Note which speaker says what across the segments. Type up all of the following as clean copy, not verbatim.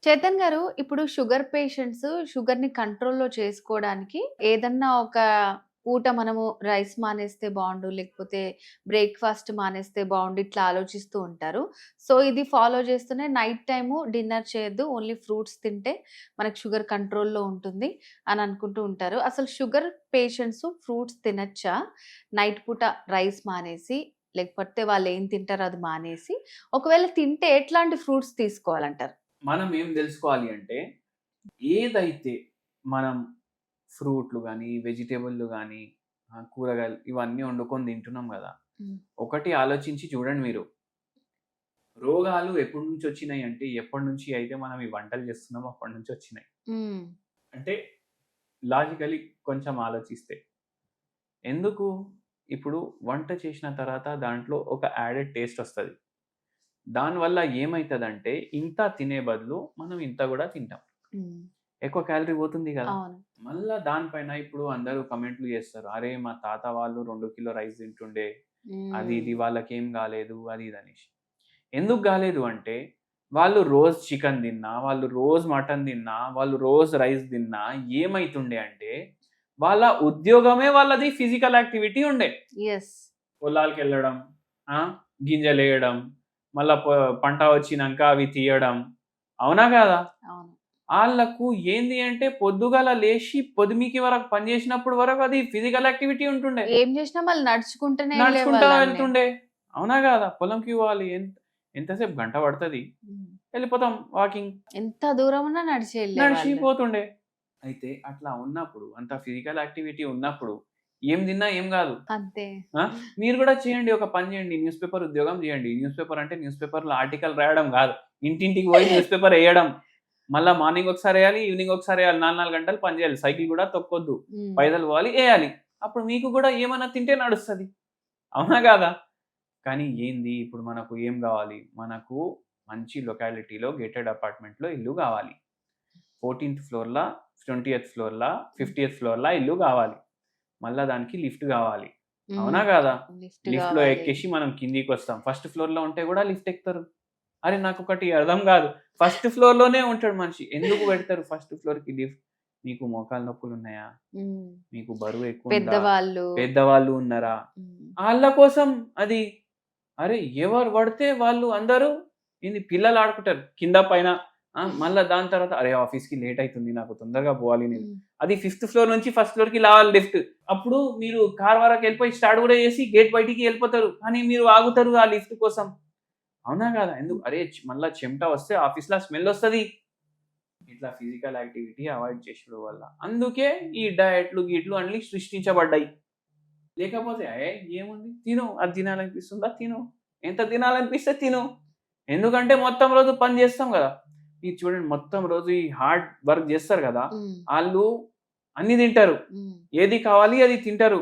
Speaker 1: చేతన్ గారు, ఇప్పుడు sugar patients షుగర్‌ని కంట్రోల్‌లో చేసుకోవడానికి ఏదన్నా ఒక పూట మనము రైస్ మానేస్తే బావుండు, లేకపోతే బ్రేక్‌ఫాస్ట్ మానేస్తే బావుండు ఇట్లా ఆలోచిస్తూ ఉంటారు. సో, ఇది ఫాలో చేస్తూనే నైట్ టైము డిన్నర్ చేయొద్దు. ఓన్లీ ఫ్రూట్స్ తింటే మనకు షుగర్ కంట్రోల్‌లో ఉంటుంది అని అనుకుంటూ ఉంటారు. అసలు షుగర్ పేషెంట్స్ ఫ్రూట్స్ తినచ్చా? నైట్ పూట రైస్ మానేసి, లేకపోతే వాళ్ళేం తింటారో అది మానేసి, ఒకవేళ తింటే ఎట్లాంటి ఫ్రూట్స్ తీసుకోవాలంటారు?
Speaker 2: మనం ఏం తెలుసుకోవాలి అంటే, ఏదైతే మనం ఫ్రూట్లు గానీ, వెజిటబుల్‌లు గానీ, కూరగాయలు ఇవన్నీ వండుకొని తింటున్నాం గదా!
Speaker 1: హ్మ్.
Speaker 2: ఒకటి ఆలోచించి చూడండి మీరు. రోగాలు ఎప్పటి నుంచి వచ్చినాయంటే, ఎప్పటినుంచి అయితే మనం ఈ వంటలు చేస్తున్నామో అప్పటి నుంచి వచ్చినాయి.
Speaker 1: హ్మ్.
Speaker 2: అంటే లాజికల్లీ కొంచెం ఆలోచిస్తే. ఎందుకు? ఇప్పుడు వంట చేసిన తర్వాత దాంట్లో ఒక యాడెడ్ టేస్ట్ ఒస్తది. దానివల్ల ఏమైతదంటే, ఇంత తినే బదులు మనం ఇంత గూడా తింటాం.
Speaker 1: హ్మ్.
Speaker 2: ఎక్కువ క్యాలరీ పోతుంది గదా!
Speaker 1: అవును.
Speaker 2: మళ్ళా దానిపైన ఇప్పుడు అందరూ కామెంట్లు చేస్తారు. "అరే! మా తాత వాళ్ళు 2 కిలో రైస్ తింటుండే. అది
Speaker 1: హ్మ్.
Speaker 2: ఇది వాళ్ళకేం గాలేదు" అది ఇది అనేసి. ఎందుకు గాలేదు అంటే, వాళ్ళు రోజు చికెన్ తిన్నా, వాళ్ళు రోజు మటన్ తిన్నా, వాళ్ళు రోజు రైస్ తిన్నా ఏమైతుండే అంటే, వాళ్ళ ఉద్యోగమే వాళ్ళది ఫిజికల్ యాక్టివిటీ ఉండే.
Speaker 1: యెస్.
Speaker 2: పొలాలకెళ్ళడం, ఆ! గింజలేయడం, మళ్ళా పంట వచ్చినంక అవి తీయడం. అవునా కాదా?
Speaker 1: అవును.
Speaker 2: ఆళ్ళకు ఏంది అంటే పొద్దుగాల లేషి పొదిమికి వరకు పని చేసినప్పుడు వరకు అది ఫిజికల్ యాక్టివిటీ ఉంటుండే.
Speaker 1: ఏం జేసినా మళ్ళీ నడుచుకుంటూనే
Speaker 2: నడుచుకుంటా
Speaker 1: ఎళ్ళేవాళ్ళండి.
Speaker 2: వెళ్తుండే. అవునా కాదా? పొలంకి పోవాలి. ఎంతసేపు గంట పడతది.
Speaker 1: హ్మ్.
Speaker 2: ఎళ్ళిపోతాం వాకింగ్.
Speaker 1: ఎంత దూరమున్నా నడిచి
Speaker 2: నడిచి
Speaker 1: ఎళ్ళేవాళ్ళు.
Speaker 2: పోతుండే. అయితే అట్లా ఉన్నప్పుడు, అంత ఫిజికల్ యాక్టివిటీ ఉన్నప్పుడు ఏం తిన్నా ఏం గాదు.
Speaker 1: అంతే.
Speaker 2: ఆ! మీరు గూడా చేయండి. ఒక పని జేయండి. న్యూస్ పేపర్ ఉద్యోగం జేయండి. న్యూస్ పేపర్ అంటే న్యూస్ పేపర్‌లో ఆర్టికల్ రాయడం గాదు. ఇంటింటికి పోయి న్యూస్ పేపర్ ఎయడం. మళ్ళా మార్నింగ్ ఒకసారి ఎయాలి. ఈవినింగ్ ఒకసారి ఎయాలి. 4, 4 గంటలు పని జేయాలి. సైకిల్ గూడా తొక్కొద్దు.
Speaker 1: హ్మ్.
Speaker 2: పైదల్ పోవాలి, ఎయాలి. అప్పుడు మీకు గూడా ఏమన్నా తింటే నడుస్తది. అవునా గాదా? కానీ ఏంది ఇప్పుడు మనకు ఏం గావాలి? మనకు మంచి లొకాలిటీలో గేటెడ్ అపార్ట్‌మెంట్‌లో ఇల్లు గావాలి. 14థ్ ఫ్లోర్‌లా, 20థ్ ఫ్లోర్‌లా,
Speaker 1: హ్మ్.
Speaker 2: 50థ్ ఫ్లోర్‌లా ఇల్లు గావాలి. మళ్ళా దానికి లిఫ్ట్ గావాలి.
Speaker 1: హ్మ్.
Speaker 2: అవునా కాదా?
Speaker 1: లిఫ్ట్
Speaker 2: లిఫ్ట్‌లో
Speaker 1: గావాలి.
Speaker 2: ఎక్కేసి మనం కిందికొస్తాం. ఫస్ట్ ఫ్లోర్‌లో ఉంటే గూడా లిఫ్ట్ ఎక్కుతారు. అరే! నాకొకటి అర్థం గాదు. ఫస్ట్ ఫ్లోర్‌లోనే ఉంటాడు మనిషి. ఎందుకు పెడతారు ఫస్ట్ ఫ్లోర్‌కి లిఫ్ట్? మీకు మోకాలు నొప్పులున్నాయా?
Speaker 1: హ్మ్.
Speaker 2: మీకు బరువు ఎక్కువుందా?
Speaker 1: పెద్దవాళ్ళు.
Speaker 2: పెద్దవాళ్ళు ఉన్నారా?
Speaker 1: హ్మ్.
Speaker 2: ఆళ్ళ కోసం అది. అరే! ఎవరు పడితే వాళ్ళు అందరూ ఏంది పిల్లలు ఆడుకుంటారు. కింద పైన. మళ్ళా దాని తర్వాత అరే! ఆఫీస్‌కి లేట్ అయితుంది. నాకు తొందరగా పోవాలి నేను.
Speaker 1: హ్మ్.
Speaker 2: అది ఫిఫ్త్ ఫ్లోర్ నుంచి ఫస్ట్ ఫ్లోర్‌కి లావాలి లిఫ్ట్. అప్పుడు మీరు కార్ వరకెళ్ళిపోయి స్టార్ట్ గూడా చేసి గేట్ బయటికి ఎళ్ళిపోతారు. కానీ మీరు ఆగుతారు ఆ లిఫ్ట్ కోసం. అవునా కాదా? ఎందుకు?
Speaker 1: హ్మ్.
Speaker 2: అరే! మళ్ళా చెమట వస్తే ఆఫీస్‌ల స్మెల్లొస్తది. ఇట్లా ఫిజికల్ యాక్టివిటీ అవాయిడ్ చేసుడు వల్ల. అందుకే ఈ డయట్‌లు, గీట్లు అన్నీ సృష్టించబడ్డాయి. లేకపోతే ఏముంది తిను. అది తినాలనిపిస్తుందా తిను. ఎంత తినాలనిపిస్తే తిను. ఎందుకంటే మొత్తం రోజు పని చేస్తాం గదా! మీరు చూడండి మొత్తం రోజు ఈ హార్డ్ వర్క్ జేస్తారు గదా!
Speaker 1: హ్మ్.
Speaker 2: ఆళ్ళు అన్నీ తింటారు.
Speaker 1: హ్మ్.
Speaker 2: ఏది కావాలి అది తింటారు.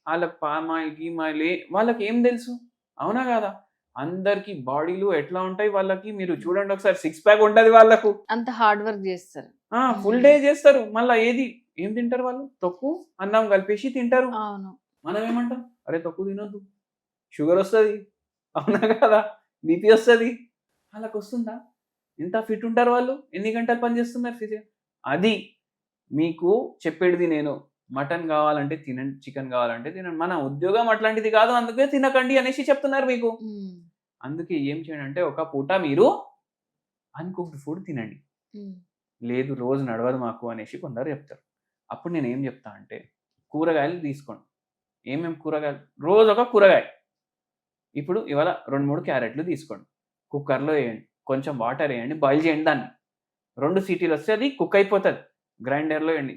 Speaker 2: ఆళ్ళకి పామాయిల్, గీమాయిల్ వాళ్ళకేం తెలుసు? అవునా గాదా? అందరికి బాడీలు ఎట్లా ఉంటాయి వాళ్ళకి మీరు
Speaker 1: హ్మ్.
Speaker 2: చూడండి ఒకసారి సిక్స్ ప్యాక్ ఉంటది వాళ్ళకు.
Speaker 1: అంత హార్డ్ వర్క్ జేస్తారు.
Speaker 2: ఫుల్
Speaker 1: హ్మ్.
Speaker 2: డే జేస్తారు. మళ్ళా ఏం తింటారు వాళ్ళు? తొక్కు, అన్నం కలిపేసి తింటారు.
Speaker 1: అవును.
Speaker 2: మనమేమంటాం? అరే! తొక్కు తినొద్దు. షుగరొస్తది. అవునా కాదా? బీపీ ఒస్తది. ఆళ్ళకొస్తుందా? ఎంత ఫిట్ ఉంటారు వాళ్ళు? ఎన్ని గంటలు పని చేస్తున్నారు అది మీకు చెప్పేటిది నేను. మటన్ గావాలంటే తినండి. చికెన్ గావాలంటే తినండి. మన ఉద్యోగం అట్లాంటిది గాదు. అందుకే తినకండి అనేసి చెప్తున్నారు మీకు.
Speaker 1: హ్మ్.
Speaker 2: అందుకే ఏం చేయండి అంటే ఒక పూట మీరు అన్‌కుక్డ్ ఫుడ్ తినండి.
Speaker 1: హ్మ్.
Speaker 2: లేదు రోజు నడవదు మాకు అనేసి కొందరు చెప్తారు. అప్పుడు నేనేం చెప్తా అంటే కూరగాయలు తీసుకోండి. ఏమేం కూరగాయలు? రోజొక కూరగాయ. ఇప్పుడు ఇవాళ 2, 3 క్యారెట్లు తీసుకోండి. కుక్కర్‌లో ఎయండి. కొంచెం వాటర్ ఎయండి. బాయిల్ చేయండి దాన్ని. 2 సీటీలొస్తే అది కుక్ అయిపోతది. గ్రైండర్‌లో ఎయండి.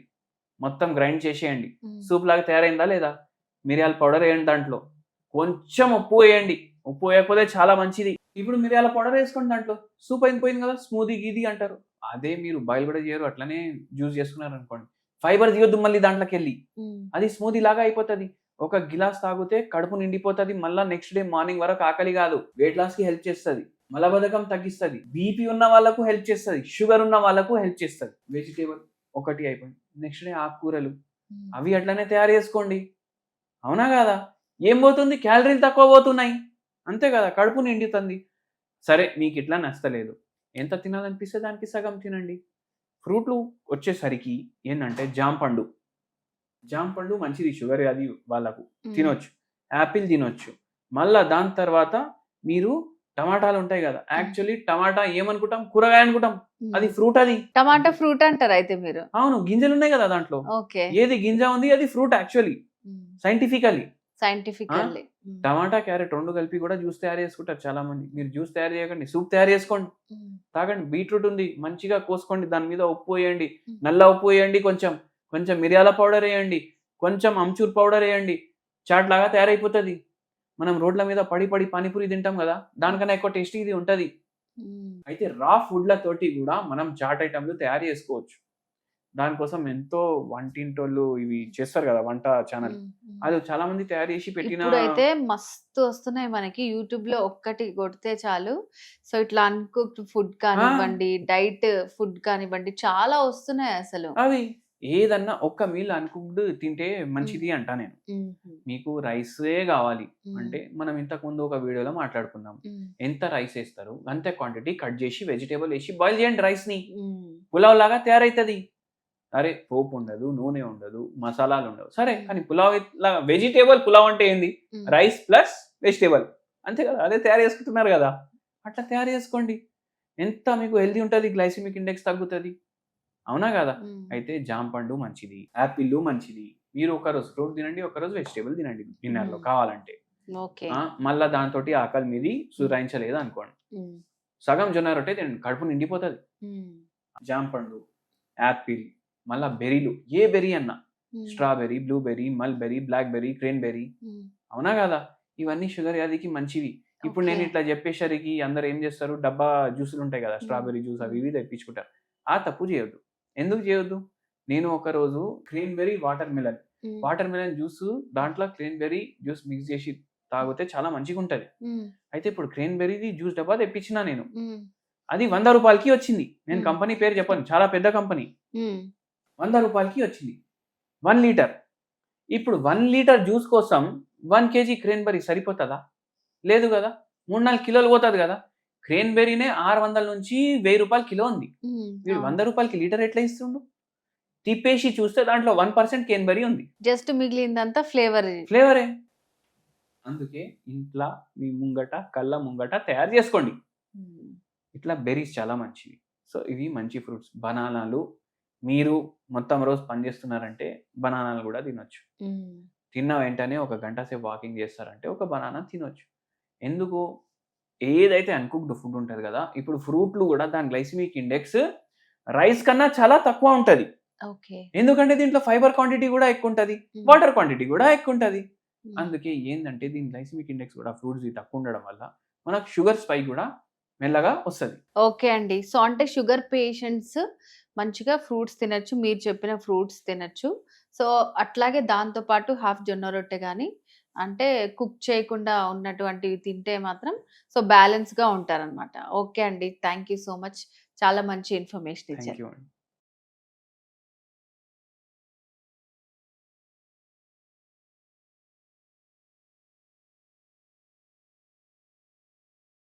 Speaker 2: మొత్తం గ్రైండ్ చేసేయండి.
Speaker 1: హ్మ్.
Speaker 2: సూప్‌లాగా తయారైందా లేదా? మిరియాల పౌడర్ ఎయండి దాంట్లో. కొంచెం ఉప్పు ఎయండి. ఉప్పు వేయకపోతే చాలా మంచిది. ఇప్పుడు మిరియాల పౌడర్ ఏసుకోండి దాంట్లో. సూప్ అయిపోయింది కదా! స్మూదీ గీది అంటారు. అదే మీరు బాయిల్ కూడా చేయరు. అట్లనే జ్యూస్ చేసుకున్నారనుకోండి. ఫైబర్ తీయొద్దు మళ్ళీ దాంట్లోకెళ్ళి.
Speaker 1: హ్మ్.
Speaker 2: అది స్మూదీ లాగా అయిపోతది. ఒక గిలాస్ తాగితే కడుపు నిండిపోతది. మళ్ళా నెక్స్ట్ డే మార్నింగ్ వరకు ఆకలి కాదు. వెయిట్ లాస్‌కి హెల్ప్ చేస్తది. మలబద్ధకం తగ్గిస్తది. బీపీ ఉన్న వాళ్ళకు హెల్ప్ చేస్తది. షుగర్ ఉన్న వాళ్ళకు హెల్ప్ చేస్తది. వెజిటబుల్ ఒకటి అయిపోయింది. నెక్స్ట్ డే ఆకుకూరలు.
Speaker 1: హ్మ్.
Speaker 2: అవి అట్లనే తయారు చేసుకోండి. అవునా కాదా? ఏం పోతుంది? క్యాలరీలు తక్కువ పోతున్నాయి. అంతే కదా! కడుపు నిండుతుంది. సరే మీకిట్లా నచ్చలేదు. ఎంత తినాలనిపిస్తే దానికి సగం తినండి. ఫ్రూట్లు వచ్చేసరికి ఏంటంటే జాంపండు. జాంపండు మంచిది షుగర్ అది వాళ్ళకు తినొచ్చు. యాపిల్ తినొచ్చు. మళ్ళా దాని తర్వాత మీరు టమాటాలు ఉంటాయి కదా, యాక్చువల్లీ టమాటా ఏమనుకుంటాం, కూరగాయ అనుకుంటాం, అది ఫ్రూట్. అది
Speaker 1: టమాటా ఫ్రూట్ అంటారు అయితే మీరు?
Speaker 2: అవును, గింజలు ఉన్నాయి కదా దాంట్లో.
Speaker 1: ఓకే.
Speaker 2: ఏది గింజ ఉంది అది ఫ్రూట్ యాక్చువల్లీ సైంటిఫికల్లీ.
Speaker 1: సైంటిఫికల్లీ
Speaker 2: టమాటా క్యారెట్ రెండు కలిపి కూడా జ్యూస్ తయారు చేసుకుంటారు చాలా మంది. మీరు జ్యూస్ తయారు చేయకండి, సూప్ తయారు చేసుకోండి, తాగండి. బీట్రూట్ ఉంది, మంచిగా కోసుకోండి, దాని మీద ఉప్పు వేయండి, నల్ల ఉప్పు వేయండి, కొంచెం కొంచెం మిరియాల పౌడర్ వేయండి, కొంచెం అమ్చూర్ పౌడర్ వేయండి, చాట్ లాగా తయారైపోతుంది. మనం రోడ్ల మీద పడి పడి పానీపూరి తింటాం కదా, దానికన్నా ఎక్కువ టేస్టీ ఇది ఉంటుంది. అయితే రా ఫుడ్లతోటి కూడా మనం చాట్ ఐటమ్లు తయారు చేసుకోవచ్చు. దానికోసం ఎంతో వంటింటోళ్ళు ఇవి చేస్తారు కదా, వంట ఛానల్, అది చాలా మంది తయారు చేసి పెట్టిన.
Speaker 1: ఇప్పుడైతే మస్తు వస్తున్నాయి మనకి యూట్యూబ్ లో, ఒక్కటి కొడితే చాలు. సో ఇట్లా అన్కుక్డ్ ఫుడ్ కానివ్వండి, డైట్ ఫుడ్ కానివ్వండి, చాలా వస్తున్నాయి అసలు.
Speaker 2: అవి ఏదన్నా ఒక్క మీల్ అన్కుక్డ్ తింటే మంచిది అంటా నేను. మీకు రైసే కావాలి అంటే మనం ఇంతకు ముందు ఒక వీడియోలో మాట్లాడుకున్నాం, ఎంత రైస్ వేస్తారు అంతే క్వాంటిటీ కట్ చేసి వెజిటేబుల్ వేసి బాయిల్ చేయండి రైస్ ని, పులావ్ లాగా తయారైతుంది. అరే పోపు ఉండదు, నూనె ఉండదు, మసాలాలు ఉండవు, సరే, కానీ పులావ్ లాగా వెజిటేబుల్ పులావ్ అంటే ఏంది, రైస్ ప్లస్ వెజిటేబుల్ అంతే కదా, అదే తయారు చేసుకుంటున్నారు కదా, అట్లా తయారు చేసుకోండి. ఎంత మీకు హెల్తీ ఉంటుంది, గ్లైసిమిక్ ఇండెక్స్ తగ్గుతుంది, అవునా కదా. అయితే జాంపండు మంచిది, యాపిల్ మంచిది. మీరు ఒకరోజు ఫ్రూట్ తినండి, ఒకరోజు వెజిటేబుల్ తినండి డిన్నర్ లో కావాలంటే. మళ్ళా దాంతో ఆకలి మీది సురాయించలేదు అనుకోండి, సగం జొన్న రొట్టె తినండి, కడుపు నిండిపోతుంది. జాంపండు, యాపిల్, మళ్ళా బెర్రీలు, ఏ బెర్రీ అన్నా, strawberry, blueberry, mulberry, blackberry, cranberry, అవునా కదా, ఇవన్నీ షుగర్ వ్యాధికి మంచివి. ఇప్పుడు నేను ఇట్లా చెప్పేసరికి అందరు ఏం చేస్తారు, డబ్బా జ్యూసులు ఉంటాయి కదా, స్ట్రాబెర్రీ జ్యూస్ అవి ఇవి తెప్పించుకుంటారు. ఆ తప్పు చేయొద్దు. ఎందుకు చేయొద్దు? నేను ఒక రోజు క్రేన్బెర్రీ వాటర్ మిలన్ జ్యూస్, దాంట్లో క్రేన్బెర్రీ జ్యూస్ మిక్స్ చేసి తాగితే చాలా మంచిగా ఉంటది. అయితే ఇప్పుడు క్రేన్బెర్రీ జ్యూస్ డబ్బా తెప్పించిన నేను, అది 100 రూపాయలకి వచ్చింది. నేను కంపెనీ పేరు చెప్పను, చాలా పెద్ద కంపెనీ. 100 రూపాయలకి వచ్చింది 1 లీటర్. ఇప్పుడు 1 లీటర్ జ్యూస్ కోసం 1 kg క్రేన్బెర్రీ సరిపోతుందా? లేదు కదా, 3-4 కిలోలు పోతుంది కదా. క్రేన్బెర్రీనే 600 నుంచి 1000 రూపాయలు కిలో ఉంది. వీడు 100 రూపాయలకి లీటర్ ఎట్లా ఇస్తుండు? తిప్పేసి చూస్తే దాంట్లో 1% క్రేన్బెర్రీ ఉంది, జస్ట్
Speaker 1: మిగిలిందంతా
Speaker 2: ఫ్లేవరే. అందుకే ఇంట్లో మీ ముంగట కళ్ళ ముంగట తయారు చేసుకోండి. ఇట్లా బెర్రీస్ చాలా మంచివి. సో ఇవి మంచి ఫ్రూట్స్. బనానాలు, మీరు మొత్తం రోజు పని చేస్తున్నారంటే బనానాలు కూడా తినొచ్చు. తిన్న వెంటనే ఒక గంట సేపు వాకింగ్ చేస్తారంటే ఒక బనానా తినొచ్చు. ఎందుకు? ఏదైతే అన్కుక్డ్ ఫుడ్ ఉంటుంది కదా, ఇప్పుడు ఫ్రూట్లు కూడా దాని గ్లైసిమిక్ ఇండెక్స్ రైస్ కన్నా చాలా తక్కువ ఉంటుంది. ఎందుకంటే దీంట్లో ఫైబర్ క్వాంటిటీ కూడా ఎక్కువ ఉంటుంది, వాటర్ క్వాంటిటీ కూడా ఎక్కువ ఉంటుంది. అందుకే ఏంటంటే దీని గ్లైసిమిక్ ఇండెక్స్ కూడా ఫ్రూట్స్ తక్కువ ఉండడం వల్ల మనకు షుగర్ స్పైక్ కూడా మెల్లగా వస్తుంది.
Speaker 1: ఓకే అండి. సో అంటే షుగర్ పేషెంట్స్ మంచిగా ఫ్రూట్స్ తినొచ్చు, మీరు చెప్పిన ఫ్రూట్స్ తినొచ్చు. సో అట్లాగే దాంతో పాటు హాఫ్ జొన్న రొట్టె కానీ, అంటే కుక్ చేయకుండా ఉన్నటువంటివి తింటే మాత్రం సో బ్యాలెన్స్ గా ఉంటారనమాట. ఓకే అండి, థ్యాంక్ యూ సో మచ్, చాలా మంచి ఇన్ఫర్మేషన్ ఇచ్చారు.
Speaker 2: థ్యాంక్ యూ అండి.